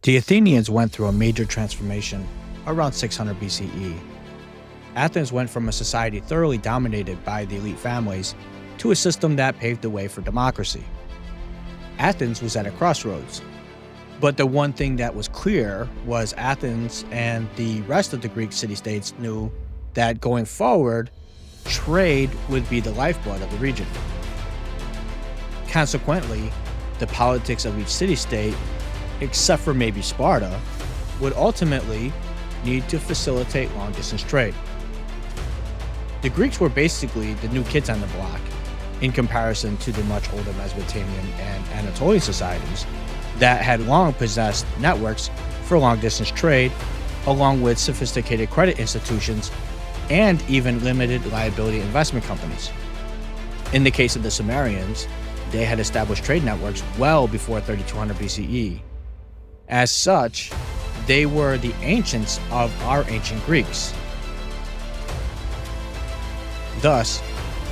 The Athenians went through a major transformation around 600 BCE. Athens went from a society thoroughly dominated by the elite families to a system that paved the way for democracy. Athens was at a crossroads, but the one thing that was clear was Athens and the rest of the Greek city-states knew that going forward, trade would be the lifeblood of the region. Consequently, the politics of each city-state, except for maybe Sparta, would ultimately need to facilitate long-distance trade. The Greeks were basically the new kids on the block in comparison to the much older Mesopotamian and Anatolian societies that had long possessed networks for long-distance trade, along with sophisticated credit institutions and even limited liability investment companies. In the case of the Sumerians, they had established trade networks well before 3200 BCE. As such, they were the ancients of our ancient Greeks. Thus,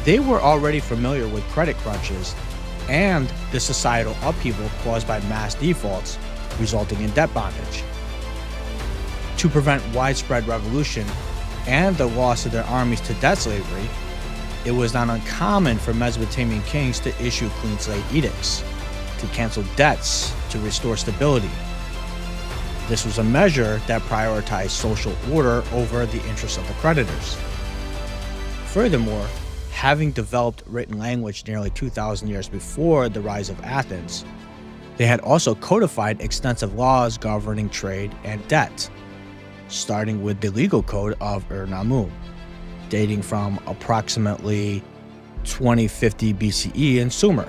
they were already familiar with credit crunches and the societal upheaval caused by mass defaults resulting in debt bondage. To prevent widespread revolution and the loss of their armies to debt slavery, it was not uncommon for Mesopotamian kings to issue clean slate edicts, to cancel debts, to restore stability. This was a measure that prioritized social order over the interests of the creditors. Furthermore, having developed written language nearly 2,000 years before the rise of Athens, they had also codified extensive laws governing trade and debt, starting with the legal code of Ur-Nammu, dating from approximately 2050 BCE in Sumer.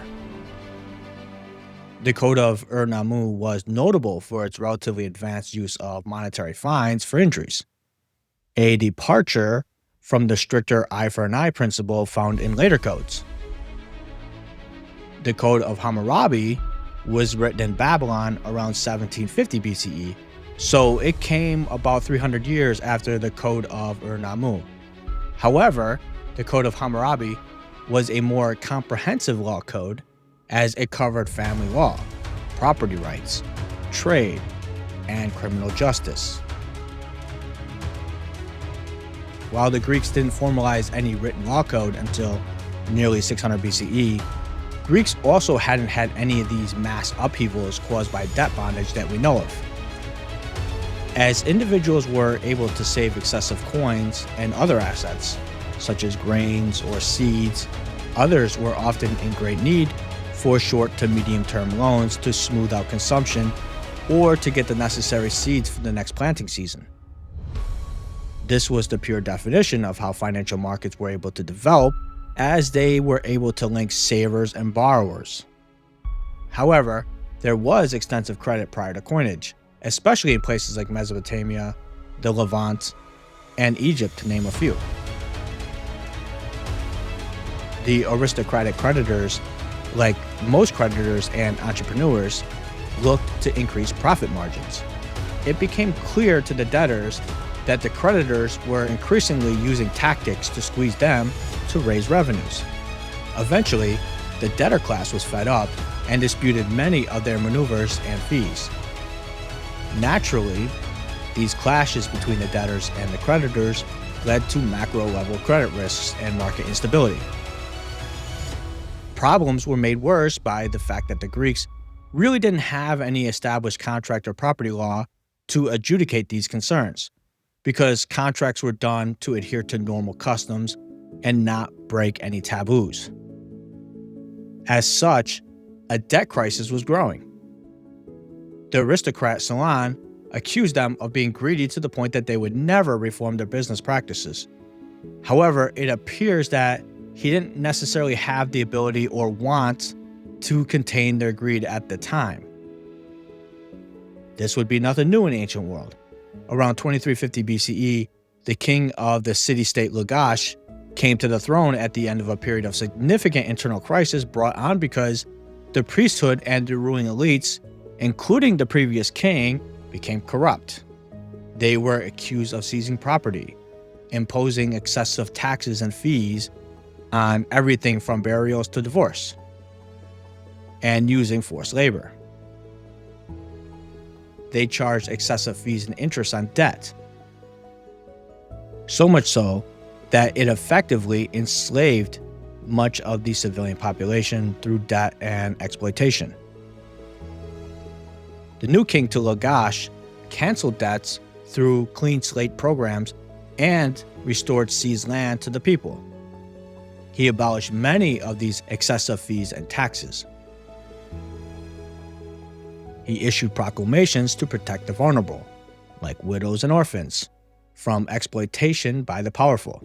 The code of Ur-Nammu was notable for its relatively advanced use of monetary fines for injuries, a departure from the stricter eye for an eye principle found in later codes. The Code of Hammurabi was written in Babylon around 1750 BCE, so it came about 300 years after the Code of Ur-Nammu. However, the Code of Hammurabi was a more comprehensive law code as it covered family law, property rights, trade, and criminal justice. While the Greeks didn't formalize any written law code until nearly 600 BCE, Greeks also hadn't had any of these mass upheavals caused by debt bondage that we know of. As individuals were able to save excessive coins and other assets, such as grains or seeds, others were often in great need for short to medium-term loans to smooth out consumption or to get the necessary seeds for the next planting season. This was the pure definition of how financial markets were able to develop, as they were able to link savers and borrowers. However, there was extensive credit prior to coinage, especially in places like Mesopotamia, the Levant, and Egypt, to name a few. The aristocratic creditors, like most creditors and entrepreneurs, looked to increase profit margins. It became clear to the debtors that the creditors were increasingly using tactics to squeeze them to raise revenues. Eventually, the debtor class was fed up and disputed many of their maneuvers and fees. Naturally, these clashes between the debtors and the creditors led to macro-level credit risks and market instability. Problems were made worse by the fact that the Greeks really didn't have any established contract or property law to adjudicate these concerns, because contracts were done to adhere to normal customs and not break any taboos. As such, a debt crisis was growing. The aristocrat Solon accused them of being greedy to the point that they would never reform their business practices. However, it appears that he didn't necessarily have the ability or want to contain their greed at the time. This would be nothing new in the ancient world. Around 2350 BCE, the king of the city-state Lagash came to the throne at the end of a period of significant internal crisis brought on because the priesthood and the ruling elites, including the previous king, became corrupt. They were accused of seizing property, imposing excessive taxes and fees on everything from burials to divorce, and using forced labor. they charged excessive fees and interest on debt. So much so that it effectively enslaved much of the civilian population through debt and exploitation. The new king to Lagash canceled debts through clean slate programs and restored seized land to the people. He abolished many of these excessive fees and taxes. He issued proclamations to protect the vulnerable, like widows and orphans, from exploitation by the powerful.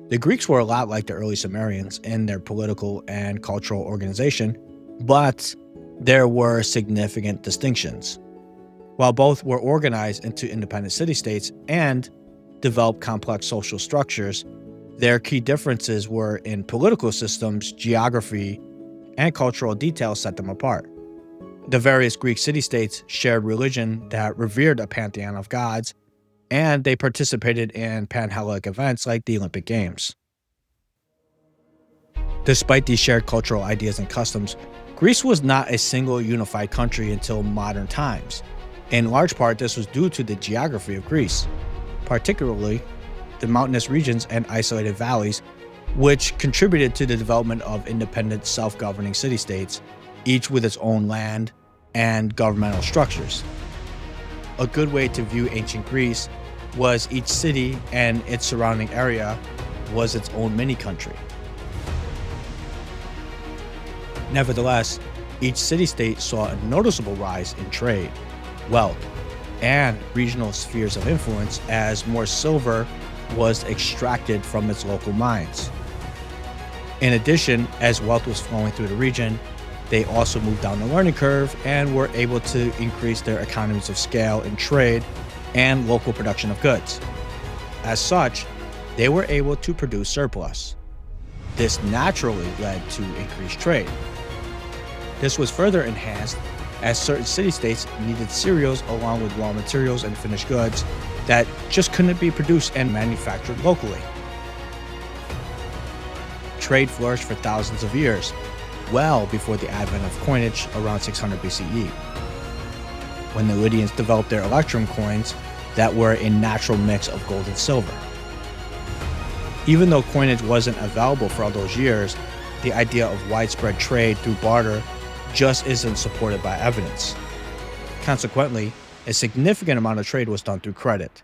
The Greeks were a lot like the early Sumerians in their political and cultural organization, but there were significant distinctions. While both were organized into independent city-states and developed complex social structures, their key differences were in political systems, geography, and cultural details set them apart. The various Greek city-states shared religion that revered a pantheon of gods, and they participated in pan-Hellenic events like the Olympic Games. Despite these shared cultural ideas and customs, Greece was not a single unified country until modern times. In large part, this was due to the geography of Greece, particularly the mountainous regions and isolated valleys, which contributed to the development of independent self-governing city-states, each with its own land and governmental structures. A good way to view ancient Greece was each city and its surrounding area was its own mini-country. Nevertheless, each city-state saw a noticeable rise in trade, wealth, and regional spheres of influence as more silver was extracted from its local mines. In addition, as wealth was flowing through the region, they also moved down the learning curve and were able to increase their economies of scale in trade and local production of goods. As such, they were able to produce surplus. This naturally led to increased trade. This was further enhanced as certain city-states needed cereals along with raw materials and finished goods that just couldn't be produced and manufactured locally. Trade flourished for thousands of years, well before the advent of coinage around 600 BCE, when the Lydians developed their electrum coins that were a natural mix of gold and silver. Even though coinage wasn't available for all those years, the idea of widespread trade through barter just isn't supported by evidence. Consequently, a significant amount of trade was done through credit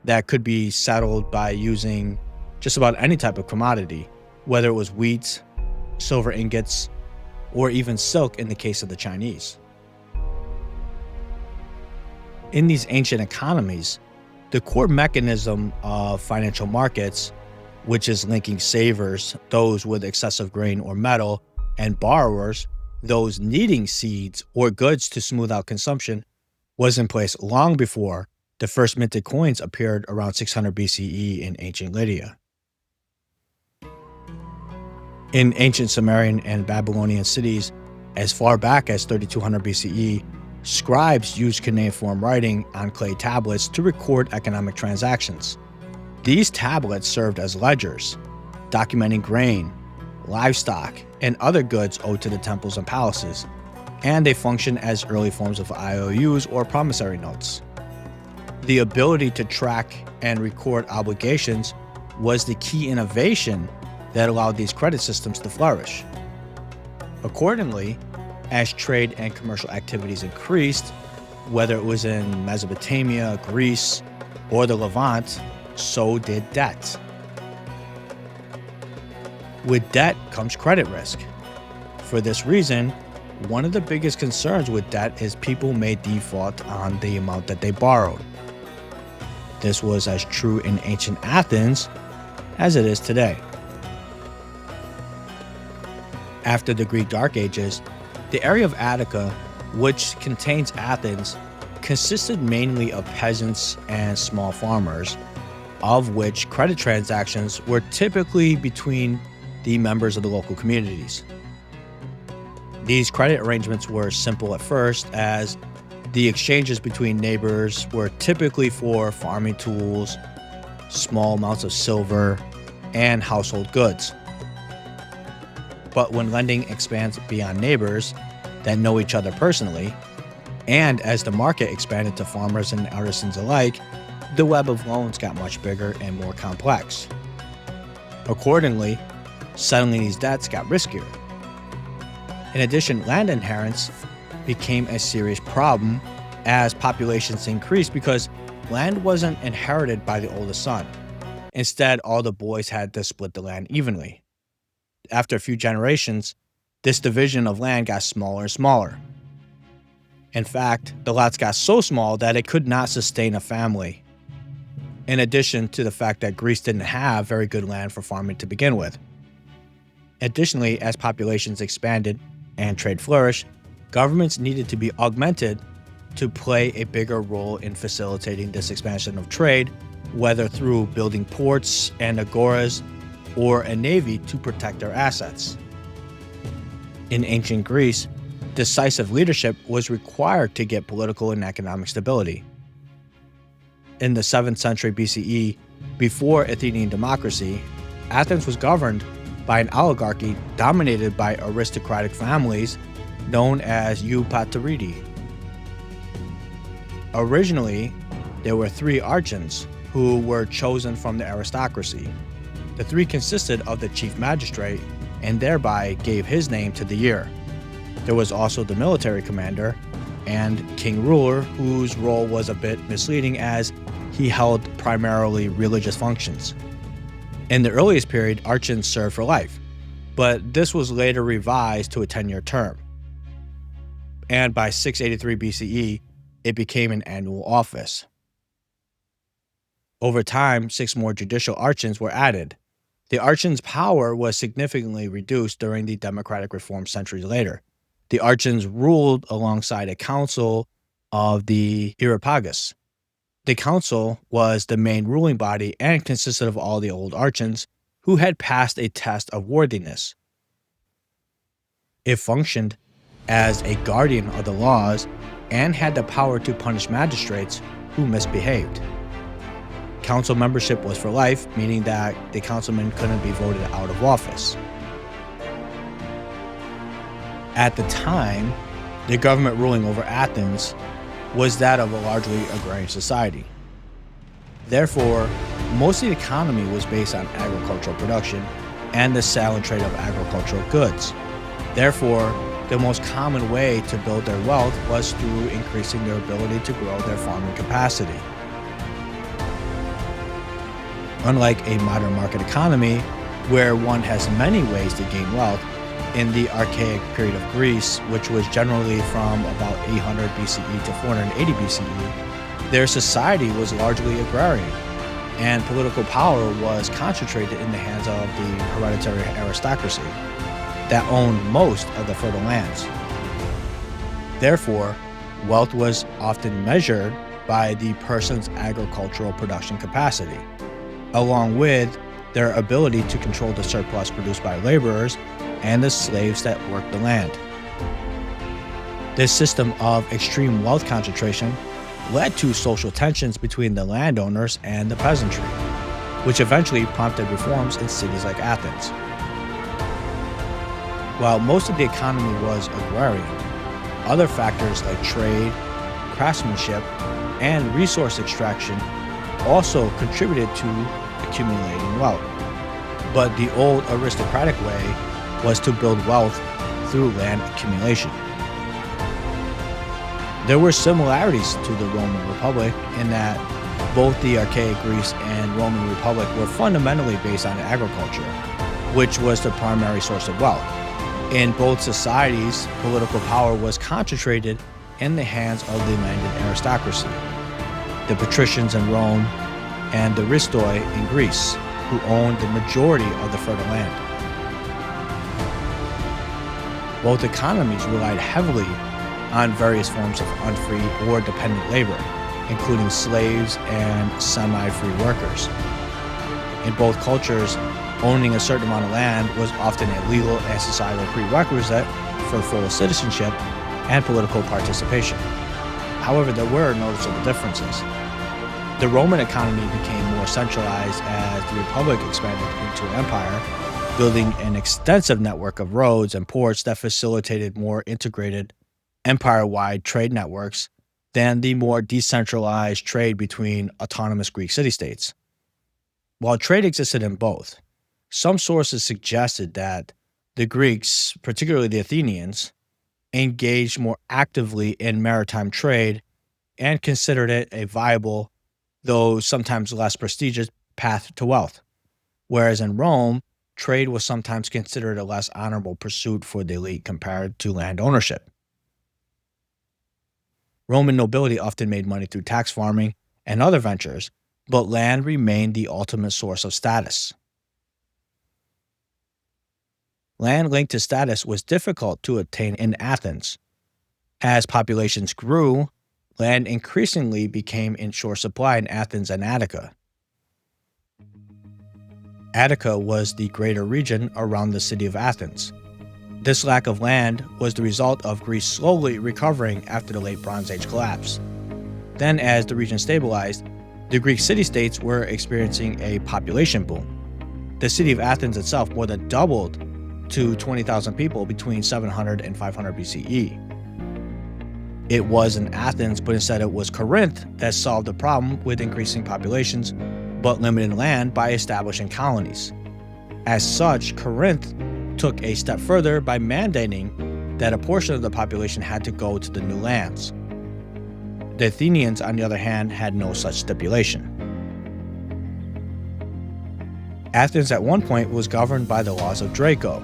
that could be settled by using just about any type of commodity, whether it was wheat, silver ingots, or even silk in the case of the Chinese. In these ancient economies, the core mechanism of financial markets, which is linking savers, those with excessive grain or metal, and borrowers, those needing seeds or goods to smooth out consumption, was in place long before the first minted coins appeared around 600 BCE in ancient Lydia. In ancient Sumerian and Babylonian cities, as far back as 3200 BCE, scribes used cuneiform writing on clay tablets to record economic transactions. These tablets served as ledgers, documenting grain, livestock, and other goods owed to the temples and palaces, and they function as early forms of IOUs or promissory notes. The ability to track and record obligations was the key innovation that allowed these credit systems to flourish. Accordingly, as trade and commercial activities increased, whether it was in Mesopotamia, Greece, or the Levant, so did debt. With debt comes credit risk. For this reason, one of the biggest concerns with debt is people may default on the amount that they borrowed. This was as true in ancient Athens as it is today. After the Greek Dark Ages, the area of Attica, which contains Athens, consisted mainly of peasants and small farmers, of which credit transactions were typically between the members of the local communities. These credit arrangements were simple at first, as the exchanges between neighbors were typically for farming tools, small amounts of silver, and household goods. But when lending expands beyond neighbors, that know each other personally, and as the market expanded to farmers and artisans alike, the web of loans got much bigger and more complex. Accordingly, settling these debts got riskier. In addition, land inheritance became a serious problem as populations increased because land wasn't inherited by the oldest son. Instead, all the boys had to split the land evenly. After a few generations, this division of land got smaller and smaller. In fact, the lots got so small that it could not sustain a family. In addition to the fact that Greece didn't have very good land for farming to begin with. Additionally, as populations expanded and trade flourished, governments needed to be augmented to play a bigger role in facilitating this expansion of trade, whether through building ports and agoras or a navy to protect their assets. In ancient Greece, decisive leadership was required to get political and economic stability. In the 7th century BCE, before Athenian democracy, Athens was governed by an oligarchy dominated by aristocratic families known as eupatoridi. Originally, there were 3 archons who were chosen from the aristocracy. The 3 consisted of the chief magistrate and thereby gave his name to the year. There was also the military commander and king ruler, whose role was a bit misleading as he held primarily religious functions. In the earliest period, archons served for life, but this was later revised to a 10-year term. And by 683 BCE, it became an annual office. Over time, 6 more judicial archons were added. The archons' power was significantly reduced during the democratic reform centuries later. The archons ruled alongside a council of the Areopagus. The council was the main ruling body and consisted of all the old archons who had passed a test of worthiness. It functioned as a guardian of the laws and had the power to punish magistrates who misbehaved. Council membership was for life, meaning that the councilman couldn't be voted out of office. At the time, the government ruling over Athens was that of a largely agrarian society. Therefore, most of the economy was based on agricultural production and the sale and trade of agricultural goods. Therefore, the most common way to build their wealth was through increasing their ability to grow their farming capacity. Unlike a modern market economy, where one has many ways to gain wealth, in the archaic period of Greece, which was generally from about 800 BCE to 480 BCE, their society was largely agrarian, and political power was concentrated in the hands of the hereditary aristocracy that owned most of the fertile lands. Therefore, wealth was often measured by the person's agricultural production capacity, along with their ability to control the surplus produced by laborers and the slaves that worked the land. This system of extreme wealth concentration led to social tensions between the landowners and the peasantry, which eventually prompted reforms in cities like Athens. While most of the economy was agrarian, other factors like trade, craftsmanship, and resource extraction also contributed to accumulating wealth. But the old aristocratic way was to build wealth through land accumulation. There were similarities to the Roman Republic in that both the archaic Greece and Roman Republic were fundamentally based on agriculture, which was the primary source of wealth. In both societies, political power was concentrated in the hands of the landed aristocracy, the patricians in Rome and the Ristoi in Greece, who owned the majority of the fertile land. Both economies relied heavily on various forms of unfree or dependent labor, including slaves and semi-free workers. In both cultures, owning a certain amount of land was often a legal and societal prerequisite for full citizenship and political participation. However, there were noticeable differences. The Roman economy became more centralized as the Republic expanded into an empire, building an extensive network of roads and ports that facilitated more integrated, empire-wide trade networks than the more decentralized trade between autonomous Greek city-states. While trade existed in both, some sources suggested that the Greeks, particularly the Athenians, engaged more actively in maritime trade and considered it a viable, though sometimes less prestigious, path to wealth. Whereas in Rome, trade was sometimes considered a less honorable pursuit for the elite compared to land ownership. Roman nobility often made money through tax farming and other ventures, but land remained the ultimate source of status. Land linked to status was difficult to obtain in Athens. As populations grew, land increasingly became in short supply in Athens and Attica. Attica was the greater region around the city of Athens. This lack of land was the result of Greece slowly recovering after the late Bronze Age collapse. Then, as the region stabilized, the Greek city-states were experiencing a population boom. The city of Athens itself more than doubled to 20,000 people between 700 and 500 BCE. It wasn't Athens, but instead it was Corinth that solved the problem with increasing populations, but limited land by establishing colonies. As such, Corinth took a step further by mandating that a portion of the population had to go to the new lands. The Athenians, on the other hand, had no such stipulation. Athens at one point was governed by the laws of Draco.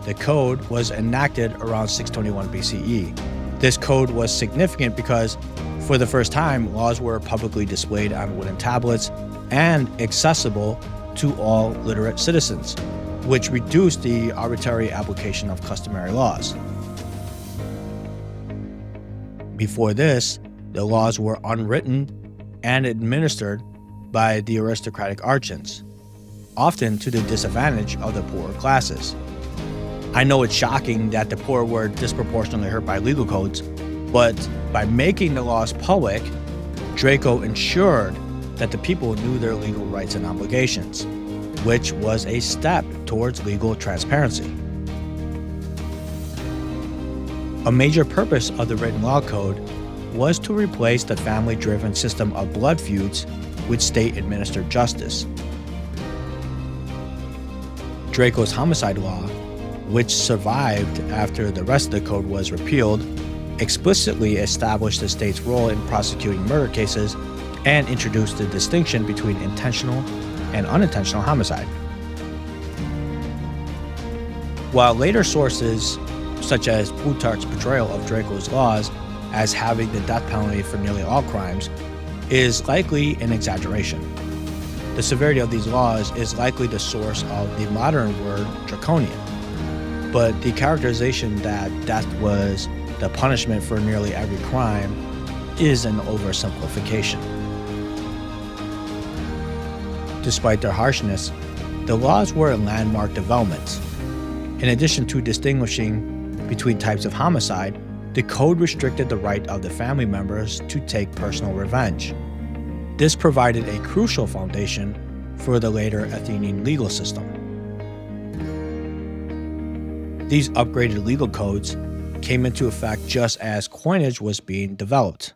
The code was enacted around 621 BCE. This code was significant because, for the first time, laws were publicly displayed on wooden tablets and accessible to all literate citizens, which reduced the arbitrary application of customary laws. Before this, the laws were unwritten and administered by the aristocratic archons, often to the disadvantage of the poorer classes. I know it's shocking that the poor were disproportionately hurt by legal codes, but by making the laws public, Draco ensured that the people knew their legal rights and obligations, which was a step towards legal transparency. A major purpose of the written law code was to replace the family-driven system of blood feuds with state-administered justice. Draco's homicide law, which survived after the rest of the code was repealed, explicitly established the state's role in prosecuting murder cases and introduced the distinction between intentional and unintentional homicide. While later sources, such as Plutarch's portrayal of Draco's laws as having the death penalty for nearly all crimes, is likely an exaggeration. The severity of these laws is likely the source of the modern word draconian, but the characterization that death was the punishment for nearly every crime is an oversimplification. Despite their harshness, the laws were a landmark development. In addition to distinguishing between types of homicide, the code restricted the right of the family members to take personal revenge. This provided a crucial foundation for the later Athenian legal system. These upgraded legal codes came into effect just as coinage was being developed.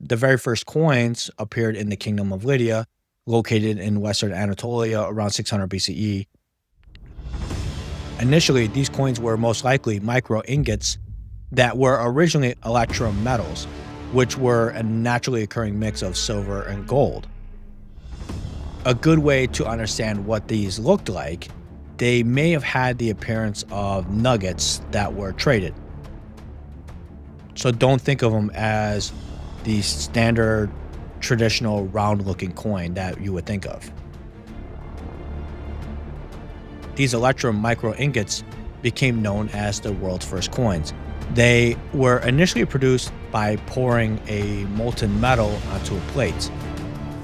The very first coins appeared in the Kingdom of Lydia, located in western Anatolia around 600 BCE. Initially, these coins were most likely micro ingots that were originally electrum metals, which were a naturally occurring mix of silver and gold. A good way to understand what these looked like, they may have had the appearance of nuggets that were traded. So don't think of them as the standard traditional round-looking coin that you would think of. These electrum micro ingots became known as the world's first coins. They were initially produced by pouring a molten metal onto a plate.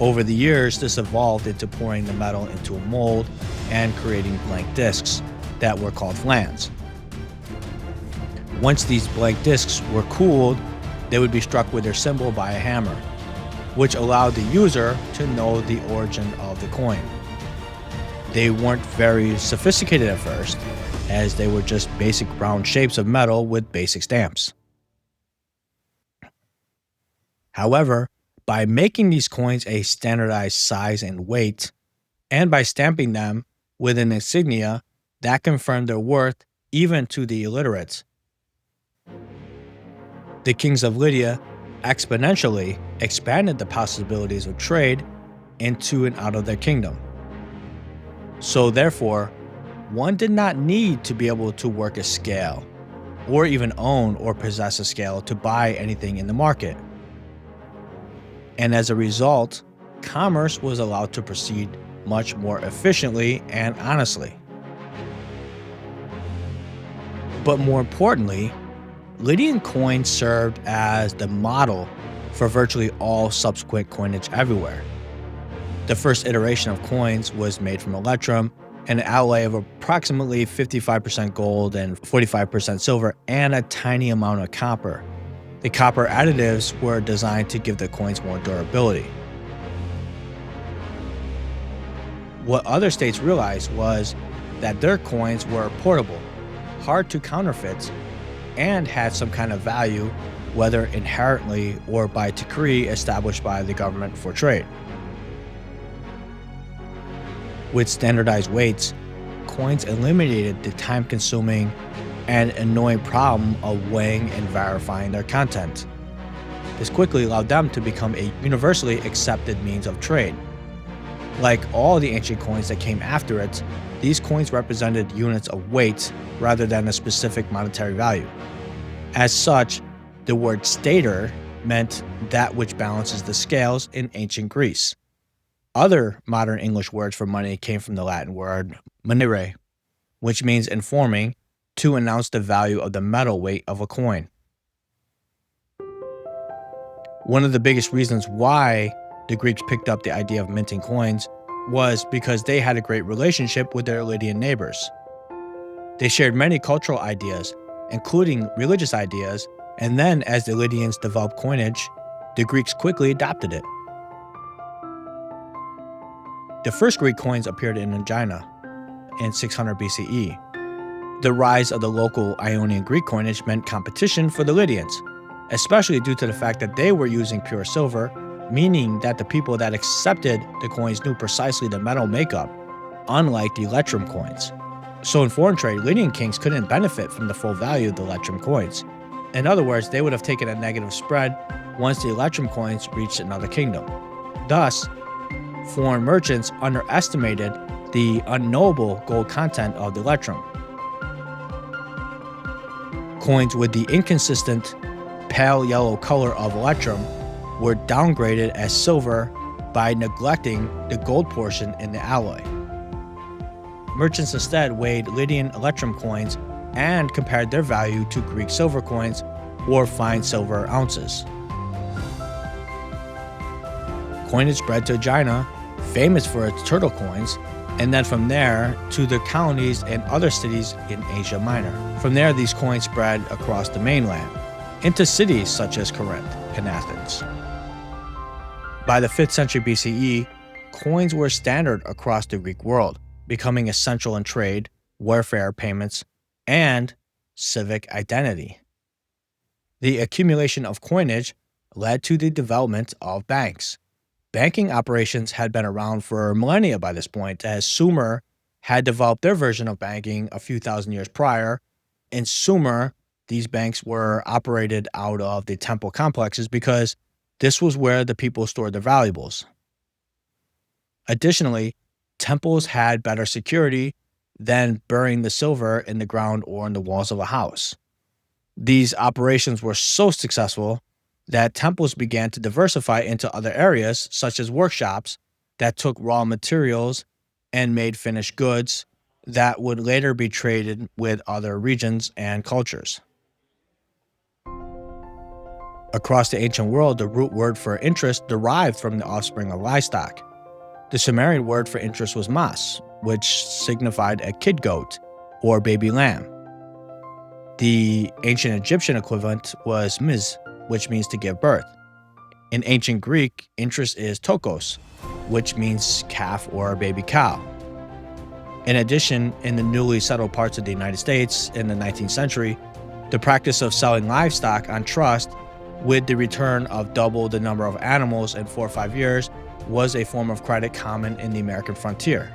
Over the years, this evolved into pouring the metal into a mold and creating blank discs that were called flans. Once these blank discs were cooled, they would be struck with their symbol by a hammer, which allowed the user to know the origin of the coin. They weren't very sophisticated at first, as they were just basic round shapes of metal with basic stamps. However, by making these coins a standardized size and weight, and by stamping them with an insignia that confirmed their worth even to the illiterates, the kings of Lydia exponentially expanded the possibilities of trade into and out of their kingdom. So therefore, one did not need to be able to work a scale, or even own or possess a scale to buy anything in the market. And as a result, commerce was allowed to proceed much more efficiently and honestly. But more importantly, Lydian coins served as the model for virtually all subsequent coinage everywhere. The first iteration of coins was made from electrum, an alloy of approximately 55% gold and 45% silver, and a tiny amount of copper. The copper additives were designed to give the coins more durability. What other states realized was that their coins were portable, hard to counterfeit, and had some kind of value, whether inherently or by decree established by the government for trade. With standardized weights, coins eliminated the time-consuming and annoying problem of weighing and verifying their content. This quickly allowed them to become a universally accepted means of trade. Like all the ancient coins that came after it, these coins represented units of weight rather than a specific monetary value. As such, the word stater meant that which balances the scales in ancient Greece. Other modern English words for money came from the Latin word monere, which means informing, to announce the value of the metal weight of a coin. One of the biggest reasons why the Greeks picked up the idea of minting coins was because they had a great relationship with their Lydian neighbors. They shared many cultural ideas, including religious ideas, and then as the Lydians developed coinage, the Greeks quickly adopted it. The first Greek coins appeared in Aegina in 600 BCE. The rise of the local Ionian Greek coinage meant competition for the Lydians, especially due to the fact that they were using pure silver, meaning that the people that accepted the coins knew precisely the metal makeup, unlike the electrum coins. So in foreign trade, Lydian kings couldn't benefit from the full value of the electrum coins. In other words, they would have taken a negative spread once the electrum coins reached another kingdom. Thus, foreign merchants underestimated the unknowable gold content of the electrum. Coins with the inconsistent pale yellow color of electrum were downgraded as silver by neglecting the gold portion in the alloy. Merchants instead weighed Lydian electrum coins and compared their value to Greek silver coins or fine silver ounces. Coinage spread to Aegina, famous for its turtle coins, and then from there to the colonies and other cities in Asia Minor. From there, these coins spread across the mainland, into cities such as Corinth and Athens. By the 5th century BCE, coins were standard across the Greek world, becoming essential in trade, warfare payments, and civic identity. The accumulation of coinage led to the development of banks. Banking operations had been around for millennia by this point, as Sumer had developed their version of banking a few thousand years prior. In Sumer, these banks were operated out of the temple complexes because this was where the people stored their valuables. Additionally, temples had better security than burying the silver in the ground or in the walls of a house. These operations were so successful that temples began to diversify into other areas, such as workshops that took raw materials and made finished goods that would later be traded with other regions and cultures. Across the ancient world, the root word for interest derived from the offspring of livestock. The Sumerian word for interest was mas, which signified a kid goat or baby lamb. The ancient Egyptian equivalent was ms, which means to give birth. In ancient Greek, interest is tokos, which means calf or baby cow. In addition, in the newly settled parts of the United States in the 19th century, the practice of selling livestock on trust with the return of double the number of animals in 4 or 5 years was a form of credit common in the American frontier.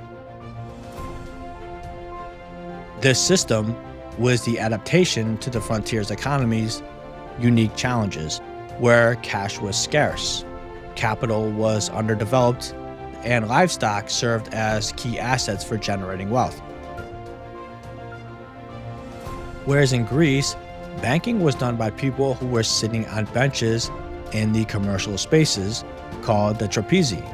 This system was the adaptation to the frontier's economy's unique challenges, where cash was scarce, capital was underdeveloped, and livestock served as key assets for generating wealth. Whereas in Greece, banking was done by people who were sitting on benches in the commercial spaces called the trapezai.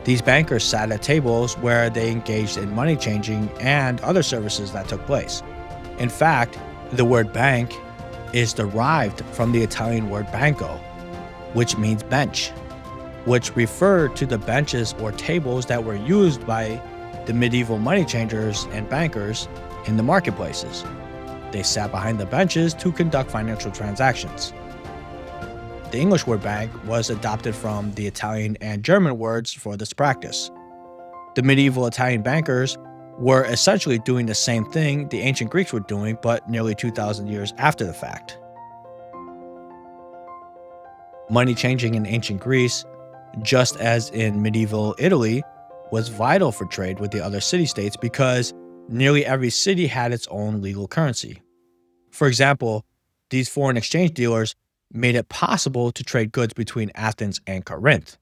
These bankers sat at tables where they engaged in money changing and other services that took place. In fact, the word bank is derived from the Italian word banco, which means bench, which referred to the benches or tables that were used by the medieval money changers and bankers in the marketplaces. They sat behind the benches to conduct financial transactions. The English word bank was adopted from the Italian and German words for this practice. The medieval Italian bankers were essentially doing the same thing the ancient Greeks were doing, but nearly 2,000 years after the fact. Money changing in ancient Greece, just as in medieval Italy, was vital for trade with the other city-states because nearly every city had its own legal currency. For example, these foreign exchange dealers made it possible to trade goods between Athens and Corinth.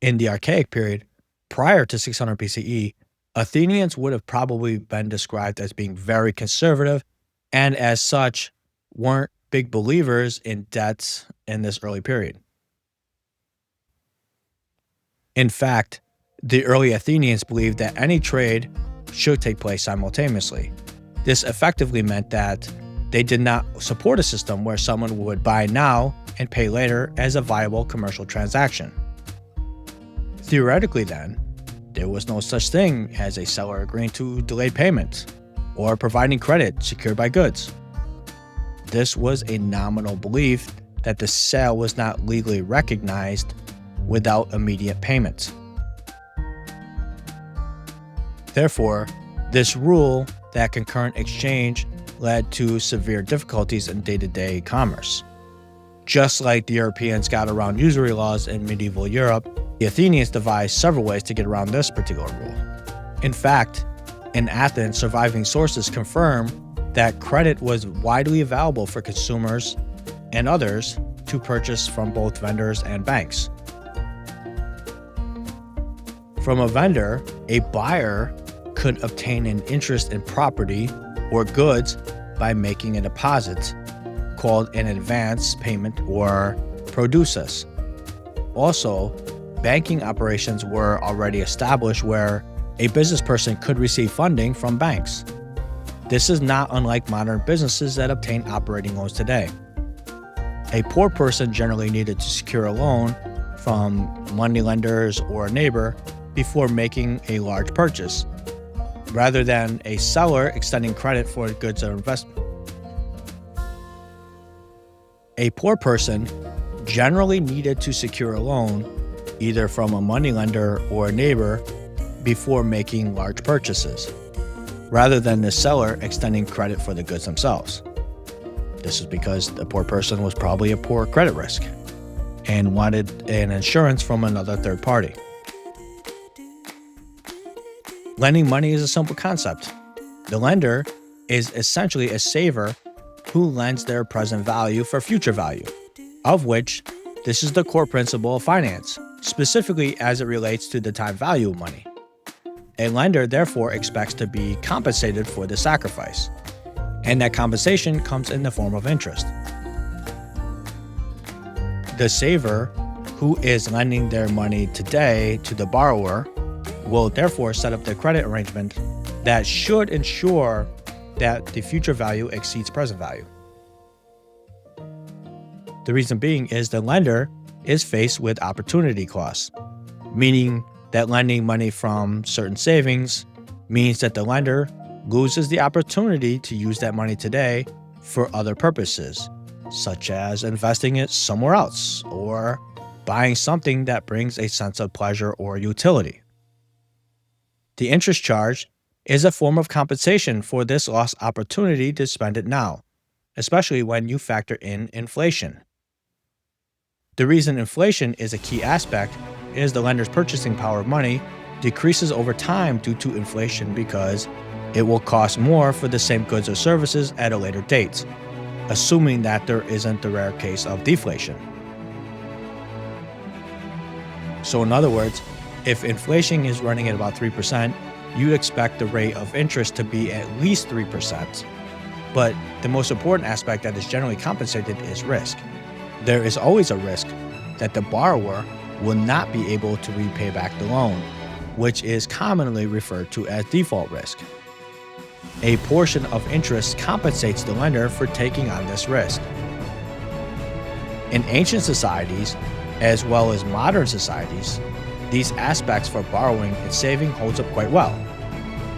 In the Archaic period, prior to 600 BCE, Athenians would have probably been described as being very conservative and as such weren't big believers in debts in this early period. In fact, the early Athenians believed that any trade should take place simultaneously. This effectively meant that they did not support a system where someone would buy now and pay later as a viable commercial transaction. Theoretically then, there was no such thing as a seller agreeing to delayed payment or providing credit secured by goods. This was a nominal belief that the sale was not legally recognized without immediate payment. Therefore, this rule that concurrent exchange led to severe difficulties in day-to-day commerce. Just like the Europeans got around usury laws in medieval Europe, the Athenians devised several ways to get around this particular rule. In fact, in Athens, surviving sources confirm that credit was widely available for consumers and others to purchase from both vendors and banks. From a vendor, a buyer could obtain an interest in property or goods by making a deposit, called an advance payment or produces. Also, banking operations were already established where a business person could receive funding from banks. This is not unlike modern businesses that obtain operating loans today. A poor person generally needed to secure a loan from moneylenders or a neighbor before making a large purchase, rather than a seller extending credit for goods or investment. A poor person generally needed to secure a loan either from a moneylender or a neighbor before making large purchases, rather than the seller extending credit for the goods themselves. This is because the poor person was probably a poor credit risk and wanted an insurance from another third party. Lending money is a simple concept. The lender is essentially a saver who lends their present value for future value, of which this is the core principle of finance, specifically as it relates to the time value of money. A lender therefore expects to be compensated for the sacrifice, and that compensation comes in the form of interest. The saver, who is lending their money today to the borrower, will therefore set up the credit arrangement that should ensure that the future value exceeds present value. The reason being is the lender is faced with opportunity costs, meaning that lending money from certain savings means that the lender loses the opportunity to use that money today for other purposes, such as investing it somewhere else or buying something that brings a sense of pleasure or utility. The interest charge is a form of compensation for this lost opportunity to spend it now, especially when you factor in inflation. The reason inflation is a key aspect is the lender's purchasing power of money decreases over time due to inflation because it will cost more for the same goods or services at a later date, assuming that there isn't the rare case of deflation. So in other words, if inflation is running at about 3%, you'd expect the rate of interest to be at least 3%. But the most important aspect that is generally compensated is risk. There is always a risk that the borrower will not be able to repay back the loan, which is commonly referred to as default risk. A portion of interest compensates the lender for taking on this risk. In ancient societies, as well as modern societies, these aspects for borrowing and saving holds up quite well.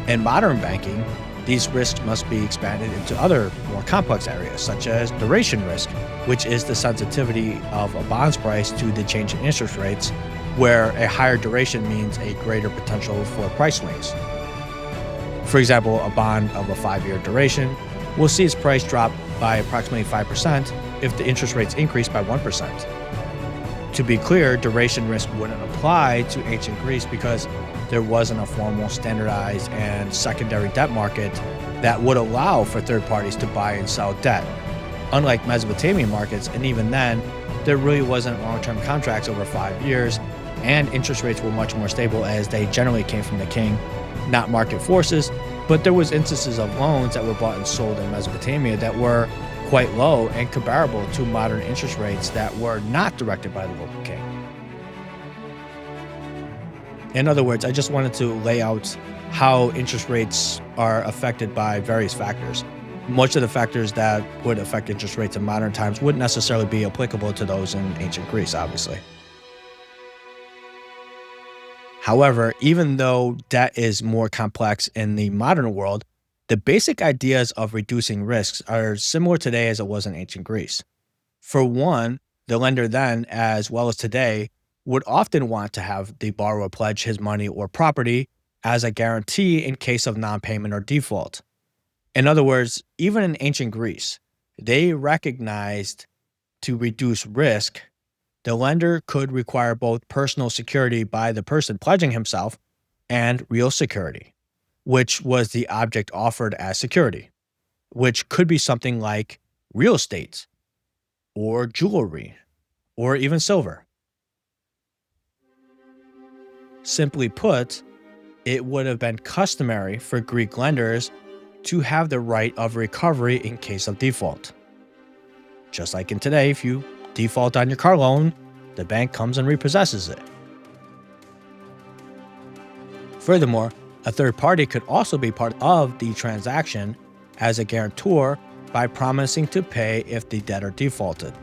In modern banking, these risks must be expanded into other more complex areas, such as duration risk, which is the sensitivity of a bond's price to the change in interest rates, where a higher duration means a greater potential for price swings. For example, a bond of a 5-year duration will see its price drop by approximately 5% if the interest rates increase by 1%. To be clear, duration risk wouldn't apply to ancient Greece because there wasn't a formal, standardized, and secondary debt market that would allow for third parties to buy and sell debt. Unlike Mesopotamian markets, and even then, there really wasn't long-term contracts over 5 years, and interest rates were much more stable as they generally came from the king, not market forces. But there was instances of loans that were bought and sold in Mesopotamia that were quite low and comparable to modern interest rates that were not directed by the local king. In other words, I just wanted to lay out how interest rates are affected by various factors. Much of the factors that would affect interest rates in modern times wouldn't necessarily be applicable to those in ancient Greece, obviously. However, even though debt is more complex in the modern world, the basic ideas of reducing risks are similar today as it was in ancient Greece. For one, the lender then, as well as today, would often want to have the borrower pledge his money or property as a guarantee in case of non-payment or default. In other words, even in ancient Greece, they recognized to reduce risk, the lender could require both personal security by the person pledging himself and real security, which was the object offered as security, which could be something like real estate or jewelry or even silver. Simply put, it would have been customary for Greek lenders to have the right of recovery in case of default. Just like in today, if you default on your car loan, the bank comes and repossesses it. Furthermore, a third party could also be part of the transaction as a guarantor by promising to pay if the debtor defaulted.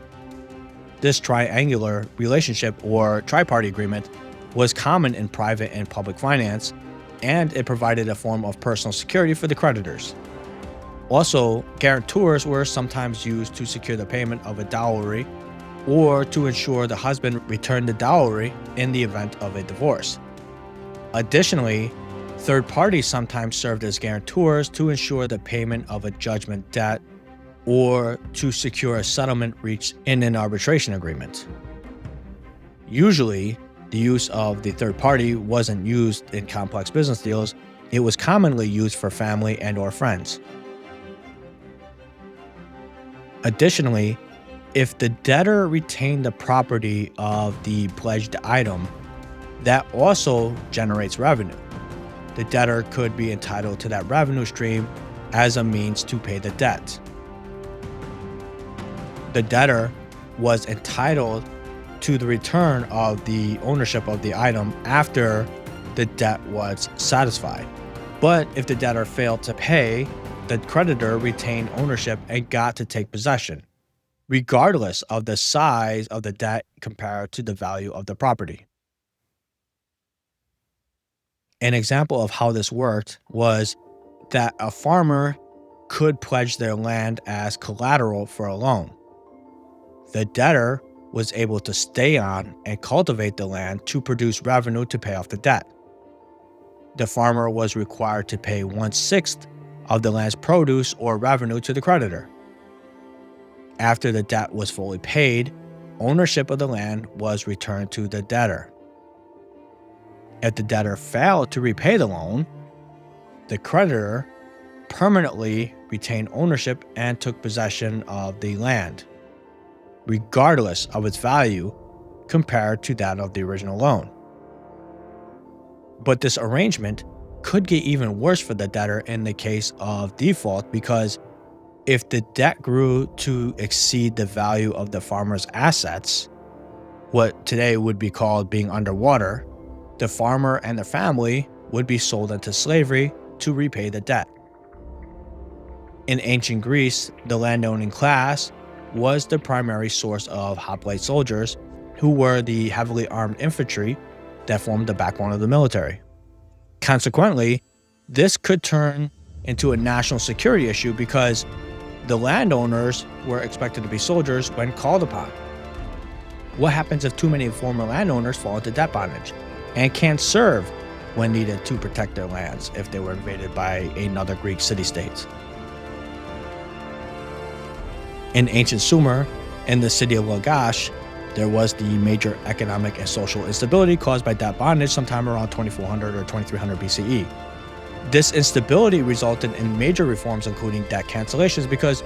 This triangular relationship or tri-party agreement was common in private and public finance, and it provided a form of personal security for the creditors. Also, guarantors were sometimes used to secure the payment of a dowry or to ensure the husband returned the dowry in the event of a divorce. Additionally, third parties sometimes served as guarantors to ensure the payment of a judgment debt or to secure a settlement reached in an arbitration agreement. Usually, the use of the third party wasn't used in complex business deals. It was commonly used for family and or friends. Additionally, if the debtor retained the property of the pledged item, that also generates revenue. The debtor could be entitled to that revenue stream as a means to pay the debt. The debtor was entitled to the return of the ownership of the item after the debt was satisfied. But if the debtor failed to pay, the creditor retained ownership and got to take possession, regardless of the size of the debt compared to the value of the property. An example of how this worked was that a farmer could pledge their land as collateral for a loan. The debtor was able to stay on and cultivate the land to produce revenue to pay off the debt. the farmer was required to pay 1/6 of the land's produce or revenue to the creditor. After the debt was fully paid, ownership of the land was returned to the debtor. If the debtor failed to repay the loan, the creditor permanently retained ownership and took possession of the land, regardless of its value compared to that of the original loan. But this arrangement could get even worse for the debtor in the case of default, because if the debt grew to exceed the value of the farmer's assets, what today would be called being underwater, the farmer and the family would be sold into slavery to repay the debt. In ancient Greece, the landowning class was the primary source of hoplite soldiers, who were the heavily armed infantry that formed the backbone of the military. Consequently, this could turn into a national security issue because the landowners were expected to be soldiers when called upon. What happens if too many former landowners fall into debt bondage and can't serve when needed to protect their lands if they were invaded by another Greek city-state? In ancient Sumer, in the city of Lagash, there was the major economic and social instability caused by debt bondage sometime around 2400 or 2300 BCE. This instability resulted in major reforms, including debt cancellations, because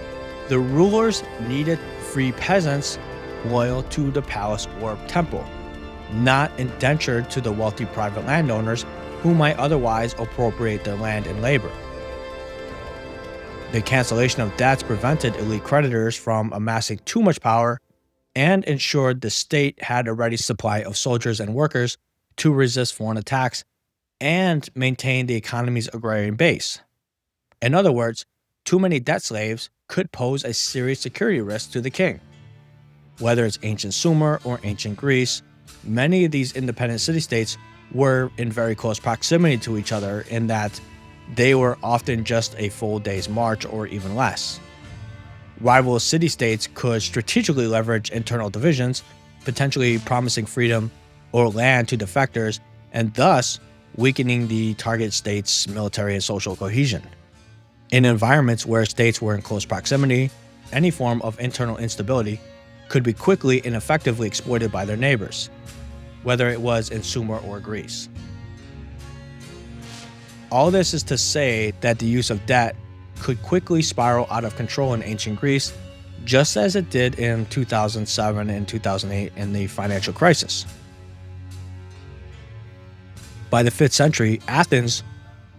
the rulers needed free peasants loyal to the palace or temple, not indentured to the wealthy private landowners who might otherwise appropriate their land and labor. The cancellation of debts prevented elite creditors from amassing too much power and ensured the state had a ready supply of soldiers and workers to resist foreign attacks and maintain the economy's agrarian base. In other words, too many debt slaves could pose a serious security risk to the king. Whether it's ancient Sumer or ancient Greece, many of these independent city-states were in very close proximity to each other in that they were often just a full day's march or even less. Rival city-states could strategically leverage internal divisions, potentially promising freedom or land to defectors, and thus weakening the target state's military and social cohesion. In environments where states were in close proximity, any form of internal instability could be quickly and effectively exploited by their neighbors, whether it was in Sumer or Greece. All this is to say that the use of debt could quickly spiral out of control in ancient Greece, just as it did in 2007 and 2008 in the financial crisis. By the 5th century, Athens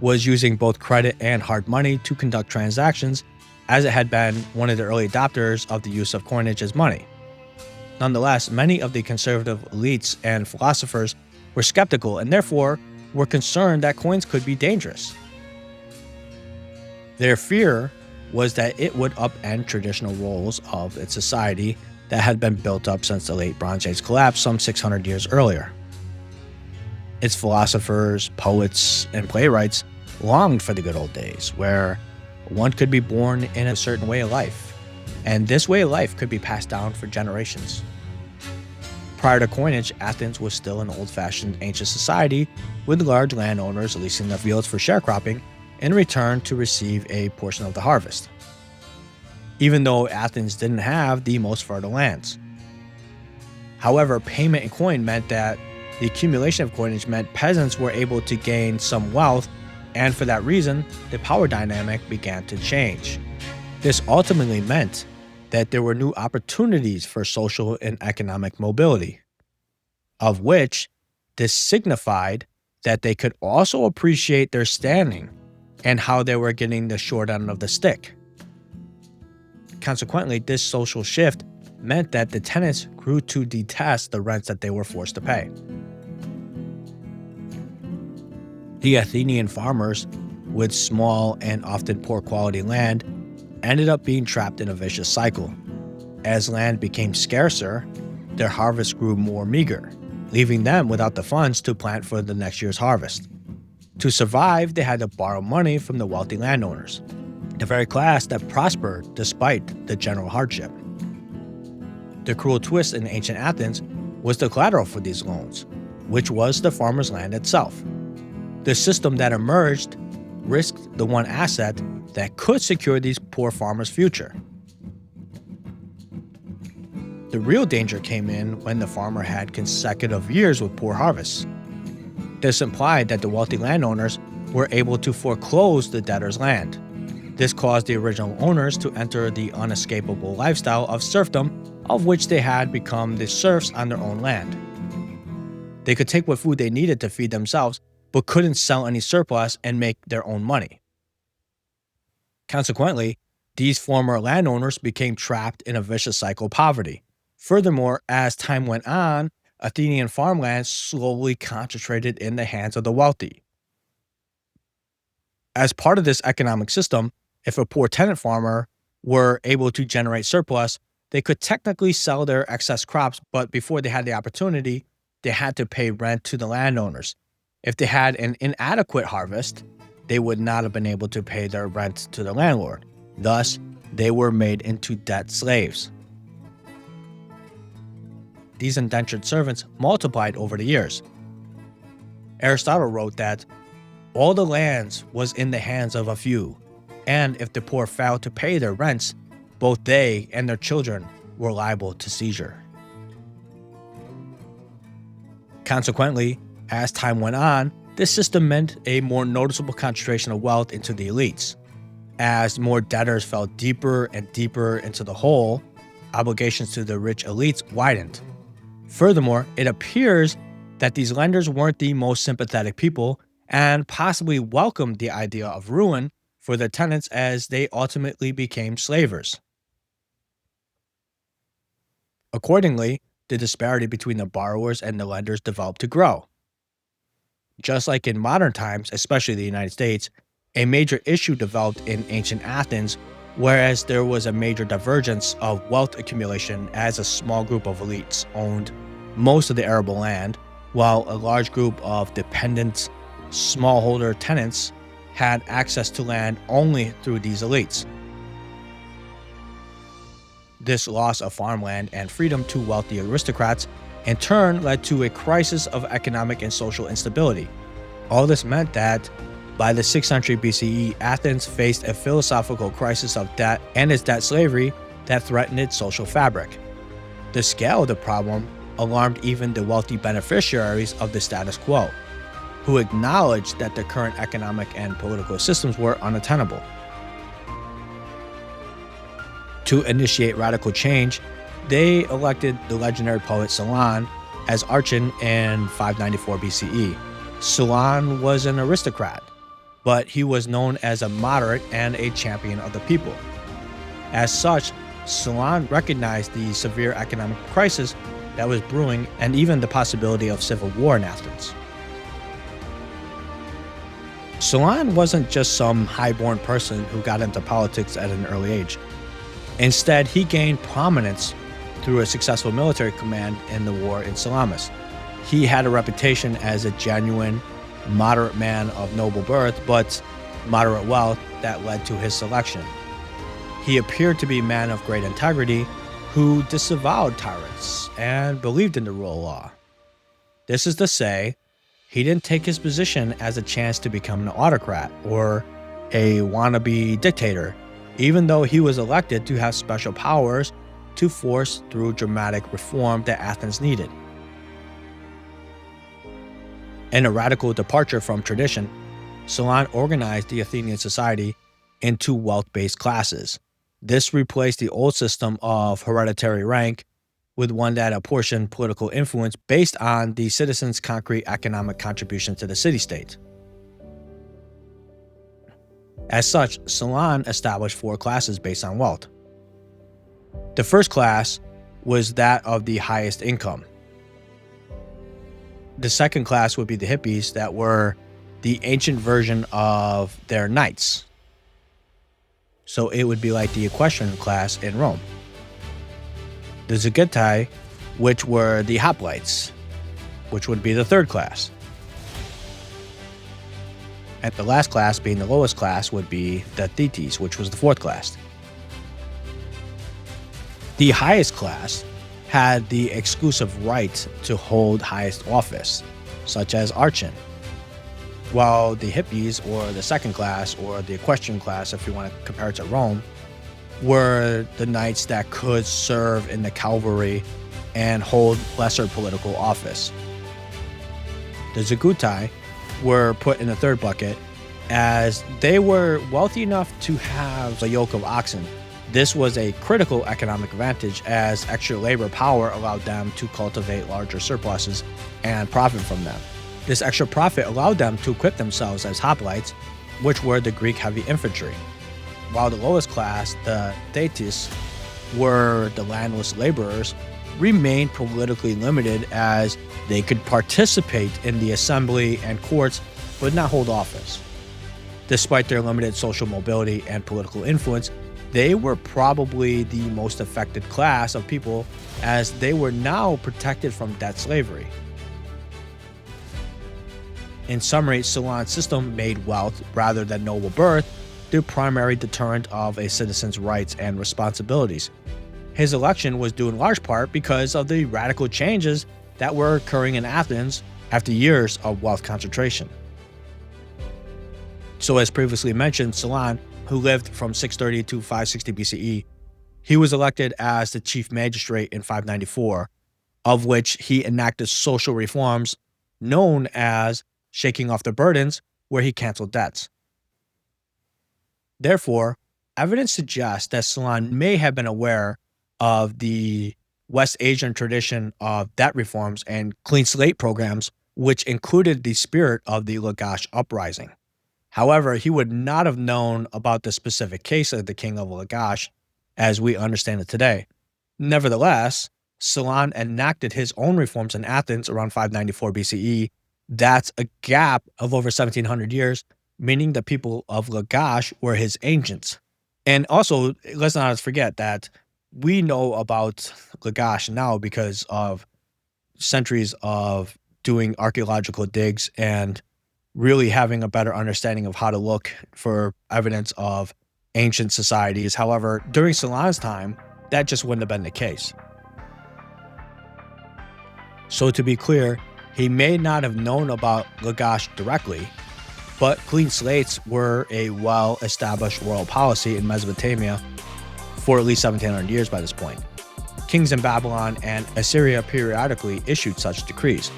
was using both credit and hard money to conduct transactions, as it had been one of the early adopters of the use of coinage as money. Nonetheless, many of the conservative elites and philosophers were skeptical and therefore were concerned that coins could be dangerous. Their fear was that it would upend traditional roles of its society that had been built up since the late Bronze Age collapse some 600 years earlier. Its philosophers, poets, and playwrights longed for the good old days, where one could be born in a certain way of life, and this way of life could be passed down for generations. Prior to coinage, Athens was still an old-fashioned ancient society with large landowners leasing their fields for sharecropping in return to receive a portion of the harvest, even though Athens didn't have the most fertile lands. However, payment in coin meant that the accumulation of coinage meant peasants were able to gain some wealth, and for that reason, the power dynamic began to change. This ultimately meant that there were new opportunities for social and economic mobility, of which this signified that they could also appreciate their standing and how they were getting the short end of the stick. Consequently, this social shift meant that the tenants grew to detest the rents that they were forced to pay. The Athenian farmers, with small and often poor quality land, ended up being trapped in a vicious cycle. As land became scarcer, their harvest grew more meager, leaving them without the funds to plant for the next year's harvest. To survive, they had to borrow money from the wealthy landowners, the very class that prospered despite the general hardship. The cruel twist in ancient Athens was the collateral for these loans, which was the farmer's land itself. The system that emerged risked the one asset that could secure these poor farmers' future. The real danger came in when the farmer had consecutive years with poor harvests. This implied that the wealthy landowners were able to foreclose the debtor's land. This caused the original owners to enter the unescapable lifestyle of serfdom, of which they had become the serfs on their own land. They could take what food they needed to feed themselves, but couldn't sell any surplus and make their own money. Consequently, these former landowners became trapped in a vicious cycle of poverty. Furthermore, as time went on, Athenian farmland slowly concentrated in the hands of the wealthy. As part of this economic system, if a poor tenant farmer were able to generate surplus, they could technically sell their excess crops, but before they had the opportunity, they had to pay rent to the landowners. If they had an inadequate harvest, they would not have been able to pay their rent to the landlord. Thus, they were made into debt slaves. These indentured servants multiplied over the years. Aristotle wrote that all the lands was in the hands of a few, and if the poor failed to pay their rents, both they and their children were liable to seizure. Consequently, as time went on, this system meant a more noticeable concentration of wealth into the elites. As more debtors fell deeper and deeper into the hole, obligations to the rich elites widened. Furthermore, it appears that these lenders weren't the most sympathetic people and possibly welcomed the idea of ruin for their tenants as they ultimately became slavers. Accordingly, the disparity between the borrowers and the lenders developed to grow. Just like in modern times, especially the United States, a major issue developed in ancient Athens, whereas there was a major divergence of wealth accumulation as a small group of elites owned most of the arable land, while a large group of dependent smallholder tenants had access to land only through these elites. This loss of farmland and freedom to wealthy aristocrats in turn led to a crisis of economic and social instability. All this meant that by the 6th century BCE, Athens faced a philosophical crisis of debt and its debt slavery that threatened its social fabric. The scale of the problem alarmed even the wealthy beneficiaries of the status quo, who acknowledged that the current economic and political systems were unattainable. To initiate radical change, they elected the legendary poet Solon as archon in 594 BCE. Solon was an aristocrat, but he was known as a moderate and a champion of the people. As such, Solon recognized the severe economic crisis that was brewing and even the possibility of civil war in Athens. Solon wasn't just some high-born person who got into politics at an early age. Instead, he gained prominence through a successful military command in the war in Salamis. He had a reputation as a genuine, moderate man of noble birth, but moderate wealth that led to his selection. He appeared to be a man of great integrity who disavowed tyrants and believed in the rule of law. This is to say, he didn't take his position as a chance to become an autocrat or a wannabe dictator, even though he was elected to have special powers to force through dramatic reform that Athens needed. In a radical departure from tradition, Solon organized the Athenian society into wealth-based classes. This replaced the old system of hereditary rank with one that apportioned political influence based on the citizens' concrete economic contribution to the city-state. As such, Solon established 4 classes based on wealth. The first class was that of the highest income. The second class would be the hippies, that were the ancient version of their knights. So it would be like the equestrian class in Rome. The Zagitai, which were the hoplites, which would be the third class. And the last class, being the lowest class, would be the Thetes, which was the fourth class. The highest class had the exclusive right to hold highest office, such as archon. while the hippies, or the second class, or the equestrian class, if you want to compare it to Rome, were the knights that could serve in the cavalry and hold lesser political office. The Zagutai were put in the third bucket, as they were wealthy enough to have a yoke of oxen. This was a critical economic advantage, as extra labor power allowed them to cultivate larger surpluses and profit from them. This extra profit allowed them to equip themselves as hoplites, which were the Greek heavy infantry. While the lowest class, the thetes, were the landless laborers, remained politically limited, as they could participate in the assembly and courts but not hold office. Despite their limited social mobility and political influence, they were probably the most affected class of people, as they were now protected from debt slavery. In summary, Solon's system made wealth, rather than noble birth, the primary deterrent of a citizen's rights and responsibilities. His election was due in large part because of the radical changes that were occurring in Athens after years of wealth concentration. So, as previously mentioned, Solon, who lived from 630 to 560 BCE, he was elected as the chief magistrate in 594, of which he enacted social reforms known as shaking off the burdens, where he canceled debts. Therefore, evidence suggests that Solon may have been aware of the West Asian tradition of debt reforms and clean slate programs, which included the spirit of the Lagash uprising. However, he would not have known about the specific case of the king of Lagash as we understand it today. Nevertheless, Solon enacted his own reforms in Athens around 594 BCE. That's a gap of over 1700 years, meaning the people of Lagash were his ancients. And also, let's not forget that we know about Lagash now because of centuries of doing archaeological digs and really having a better understanding of how to look for evidence of ancient societies. However, during Solon's time, that just wouldn't have been the case. So to be clear, he may not have known about Lagash directly, but clean slates were a well-established royal policy in Mesopotamia for at least 1700 years by this point. Kings in Babylon and Assyria periodically issued such decrees,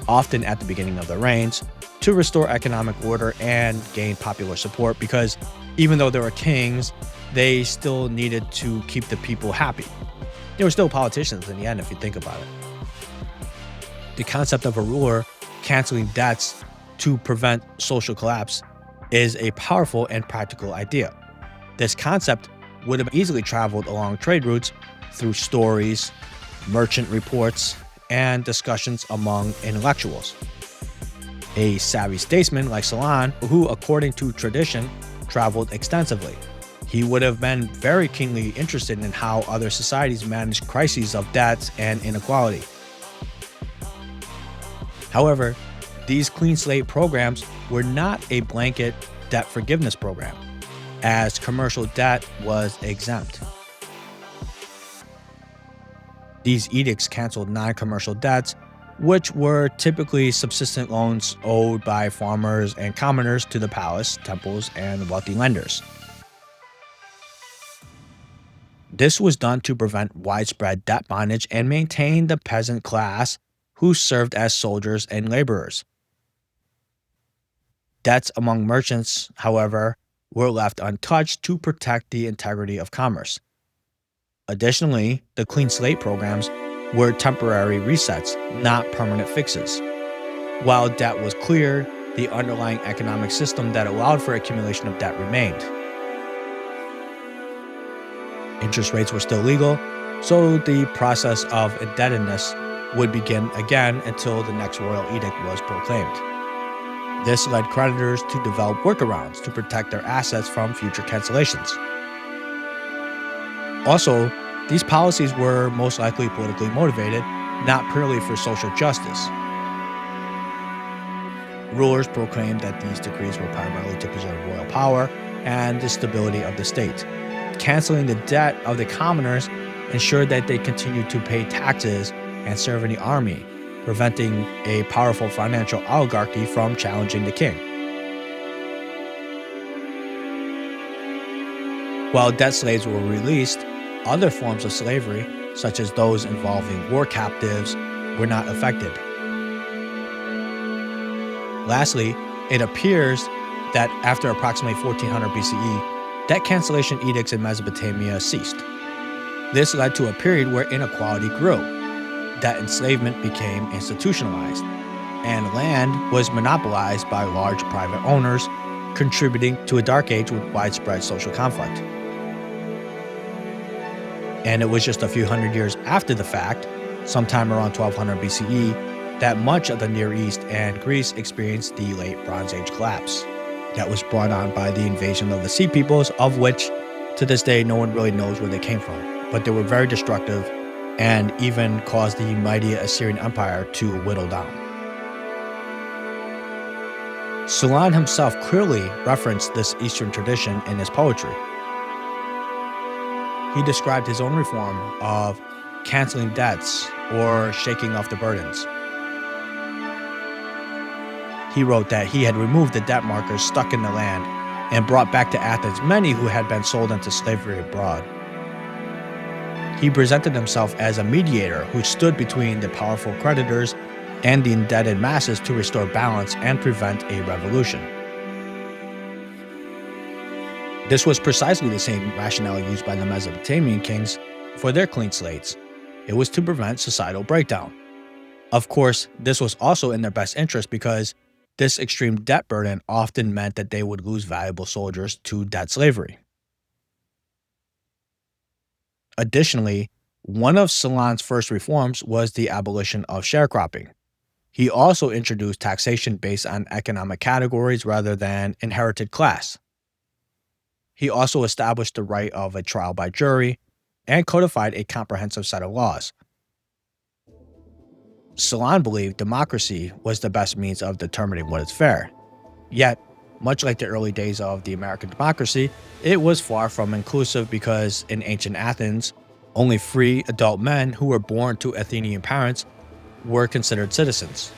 often at the beginning of their reigns, to restore economic order and gain popular support, because even though they were kings, they still needed to keep the people happy. They were still politicians in the end, if you think about it. The concept of a ruler canceling debts to prevent social collapse is a powerful and practical idea. This concept would have easily traveled along trade routes through stories, merchant reports, and discussions among intellectuals. A savvy statesman like Solon, who according to tradition traveled extensively, he would have been very keenly interested in how other societies managed crises of debts and inequality. However, these clean slate programs were not a blanket debt forgiveness program, as commercial debt was exempt. These edicts canceled non-commercial debts, which were typically subsistent loans owed by farmers and commoners to the palace, temples, and wealthy lenders. This was done to prevent widespread debt bondage and maintain the peasant class who served as soldiers and laborers. Debts among merchants, however, were left untouched to protect the integrity of commerce. Additionally, the clean slate programs were temporary resets, not permanent fixes. While debt was cleared, the underlying economic system that allowed for accumulation of debt remained. Interest rates were still legal, so the process of indebtedness would begin again until the next royal edict was proclaimed. This led creditors to develop workarounds to protect their assets from future cancellations. Also, these policies were most likely politically motivated, not purely for social justice. Rulers proclaimed that these decrees were primarily to preserve royal power and the stability of the state. Canceling the debt of the commoners ensured that they continued to pay taxes and serve in the army, preventing a powerful financial oligarchy from challenging the king. While debt slaves were released, other forms of slavery, such as those involving war captives, were not affected. Lastly, it appears that after approximately 1400 BCE, debt cancellation edicts in Mesopotamia ceased. This led to a period where inequality grew, debt enslavement became institutionalized, and land was monopolized by large private owners, contributing to a dark age with widespread social conflict. And it was just a few hundred years after the fact, sometime around 1200 BCE, that much of the Near East and Greece experienced the late Bronze Age collapse that was brought on by the invasion of the Sea Peoples, of which to this day no one really knows where they came from. But they were very destructive and even caused the mighty Assyrian Empire to whittle down. Solon himself clearly referenced this Eastern tradition in his poetry. He described his own reform of canceling debts or shaking off the burdens. He wrote that he had removed the debt markers stuck in the land and brought back to Athens many who had been sold into slavery abroad. He presented himself as a mediator who stood between the powerful creditors and the indebted masses to restore balance and prevent a revolution. This was precisely the same rationale used by the Mesopotamian kings for their clean slates. It was to prevent societal breakdown. Of course, this was also in their best interest because this extreme debt burden often meant that they would lose valuable soldiers to debt slavery. Additionally, one of Solon's first reforms was the abolition of sharecropping. He also introduced taxation based on economic categories rather than inherited class. He also established the right of a trial by jury and codified a comprehensive set of laws. Solon believed democracy was the best means of determining what is fair. Yet, much like the early days of the American democracy, it was far from inclusive because in ancient Athens, only free adult men who were born to Athenian parents were considered citizens.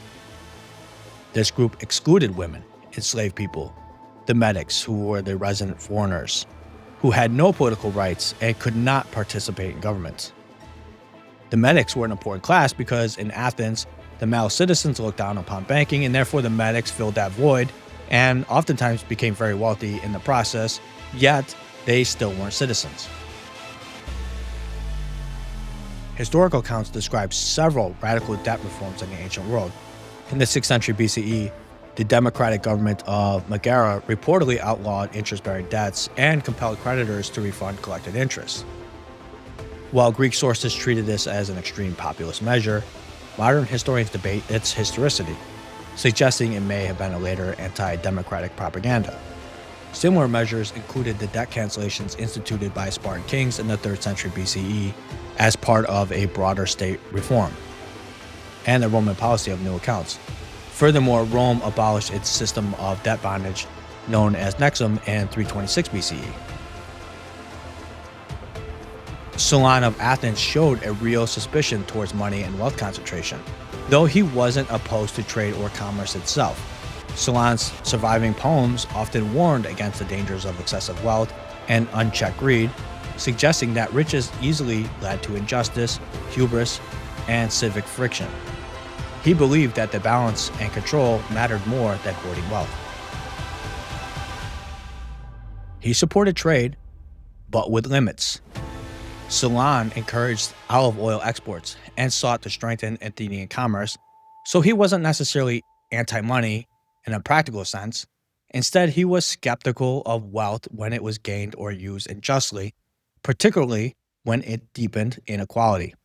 This group excluded women, enslaved people, the metics, who were the resident foreigners, who had no political rights and could not participate in government. The metics were an important class because in Athens, the male citizens looked down upon banking, and therefore the metics filled that void and oftentimes became very wealthy in the process, yet they still weren't citizens. Historical accounts describe several radical debt reforms in the ancient world. In the 6th century BCE, the democratic government of Megara reportedly outlawed interest-bearing debts and compelled creditors to refund collected interest. While Greek sources treated this as an extreme populist measure, modern historians debate its historicity, suggesting it may have been a later anti-democratic propaganda. Similar measures included the debt cancellations instituted by Spartan kings in the 3rd century BCE as part of a broader state reform, and the Roman policy of new accounts. Furthermore, Rome abolished its system of debt bondage known as nexum in 326 BCE. Solon of Athens showed a real suspicion towards money and wealth concentration, though he wasn't opposed to trade or commerce itself. Solon's surviving poems often warned against the dangers of excessive wealth and unchecked greed, suggesting that riches easily led to injustice, hubris, and civic friction. He believed that the balance and control mattered more than hoarding wealth. He supported trade, but with limits. Solon encouraged olive oil exports and sought to strengthen Athenian commerce, so he wasn't necessarily anti-money in a practical sense. Instead, he was skeptical of wealth when it was gained or used unjustly, particularly when it deepened inequality.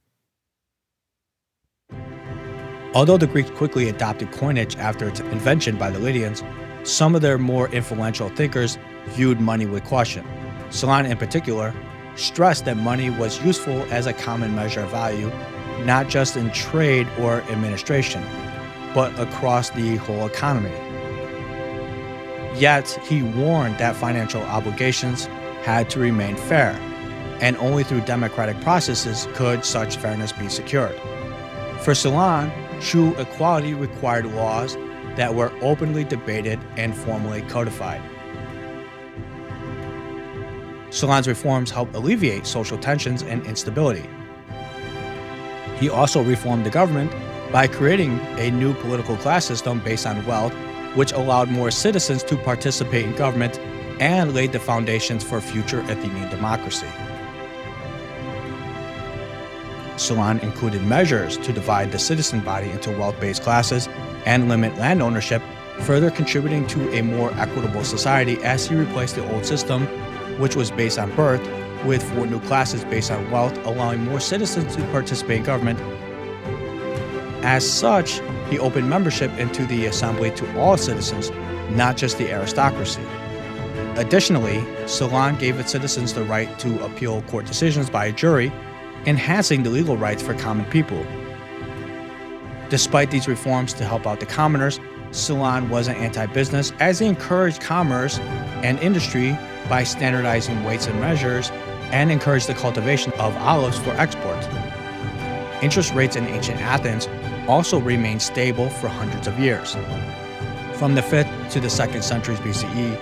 Although the Greeks quickly adopted coinage after its invention by the Lydians, some of their more influential thinkers viewed money with caution. Solon, in particular, stressed that money was useful as a common measure of value, not just in trade or administration, but across the whole economy. Yet, he warned that financial obligations had to remain fair, and only through democratic processes could such fairness be secured. For Solon, true equality required laws that were openly debated and formally codified. Solon's reforms helped alleviate social tensions and instability. He also reformed the government by creating a new political class system based on wealth, which allowed more citizens to participate in government and laid the foundations for future Athenian democracy. Solon included measures to divide the citizen body into wealth-based classes and limit land ownership, further contributing to a more equitable society as he replaced the old system, which was based on birth, with 4 new classes based on wealth, allowing more citizens to participate in government. As such, he opened membership into the assembly to all citizens, not just the aristocracy. Additionally, Solon gave its citizens the right to appeal court decisions by a jury, enhancing the legal rights for common people. Despite these reforms to help out the commoners, Solon wasn't anti-business, as he encouraged commerce and industry by standardizing weights and measures and encouraged the cultivation of olives for export. Interest rates in ancient Athens also remained stable for hundreds of years. From the 5th to the 2nd centuries BCE,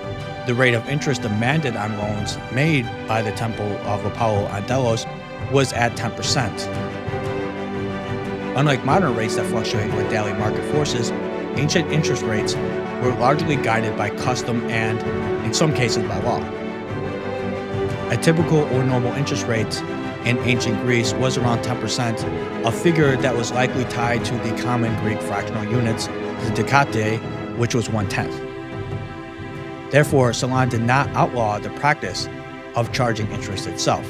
the rate of interest demanded on loans made by the Temple of Apollo on Delos was at 10%. Unlike modern rates that fluctuate with daily market forces, ancient interest rates were largely guided by custom and, in some cases, by law. A typical or normal interest rate in ancient Greece was around 10%, a figure that was likely tied to the common Greek fractional units, the decate, which was 1/10. Therefore, Solon did not outlaw the practice of charging interest itself.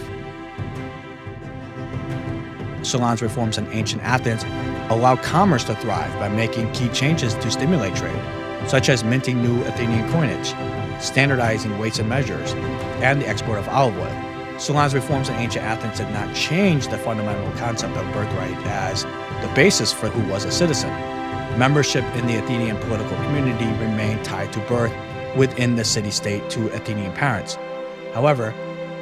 Solon's reforms in ancient Athens allowed commerce to thrive by making key changes to stimulate trade, such as minting new Athenian coinage, standardizing weights and measures, and the export of olive oil. Solon's reforms in ancient Athens did not change the fundamental concept of birthright as the basis for who was a citizen. Membership in the Athenian political community remained tied to birth within the city-state to Athenian parents. However,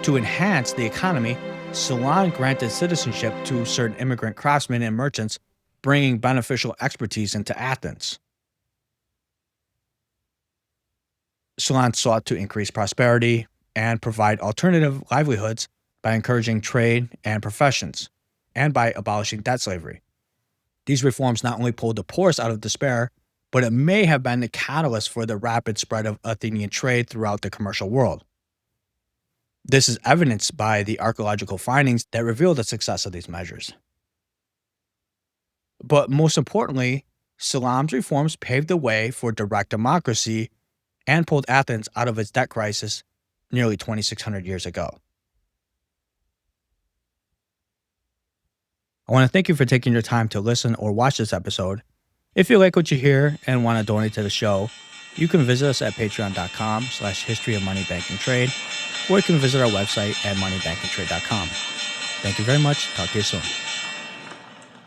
to enhance the economy, Solon granted citizenship to certain immigrant craftsmen and merchants, bringing beneficial expertise into Athens. Solon sought to increase prosperity and provide alternative livelihoods by encouraging trade and professions, and by abolishing debt slavery. These reforms not only pulled the poorest out of despair, but it may have been the catalyst for the rapid spread of Athenian trade throughout the commercial world. This is evidenced by the archaeological findings that reveal the success of these measures. But most importantly, Solon's reforms paved the way for direct democracy and pulled Athens out of its debt crisis nearly 2,600 years ago. I want to thank you for taking your time to listen or watch this episode. If you like what you hear and want to donate to the show, you can visit us at patreon.com/historyofmoneybankingtrade, or you can visit our website at moneybankingtrade.com. Thank you very much. Talk to you soon.